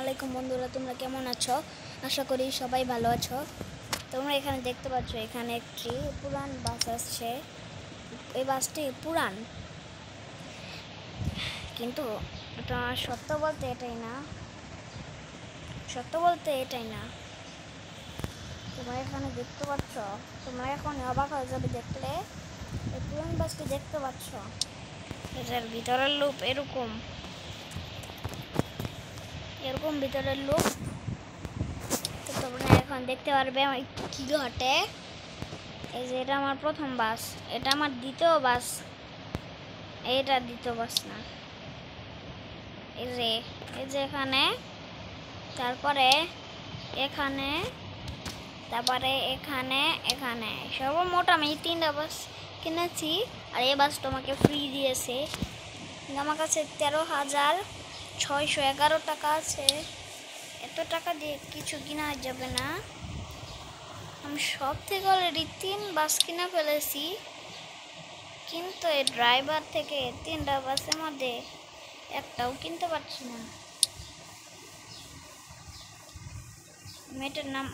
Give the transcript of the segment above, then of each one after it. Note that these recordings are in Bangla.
আলাইকুম বন্ধুরা, তোমরা কেমন আছো? আশা করি সবাই ভালো আছো। তোমরা এখানে দেখতে পাচ্ছ, এখানে একটি পুরান বাস আসছে। এই বাসটি পুরান, কিন্তু এটা সত্য বলতে এটাই না। তোমরা এখানে দেখতে পাচ্ছ, তোমরা এখন অবাক হয়ে যাবে দেখলে। এই পুরান বাসটি দেখতে পাচ্ছ, এটার ভিতরের লুপ এরকম ভিতরের লুপ। তো তোমরা এখন দেখতে পারবে আমার কি ঘটে। এই যে এটা আমার প্রথম বাস, এটা আমার দ্বিতীয় বাস, এটা দ্বিতীয় বাস না। এই যে এখানে, তারপরে এখানে, এখানে সর্বমোট আমি 3টা বাস কিনেছি। আর এই বাসটা আমাকে ফ্রি দিয়েছে। আমার কাছে 13,611 টাকা আছে। এত টাকা দিয়ে কিছু কিনা যাবে না। আমি সব থেকে অলরেডি 3 বাস কিনে ফেলেছি, কিন্তু এই ড্রাইভার থেকে 3টা বাসের মধ্যে একটাও কিনতে পারছি না। মেয়েটার নাম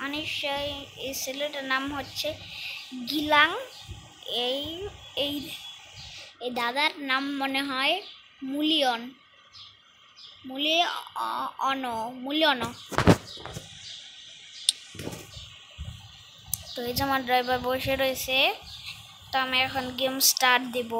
আনিশা, এই ছেলেটার নাম হচ্ছে গিলাং। এই এই এই দাদার নাম মনে হয় মূল্যন। তো এই যে আমার ড্রাইভার বসে রয়েছে। তো আমি এখন গেম স্টার্ট দেব।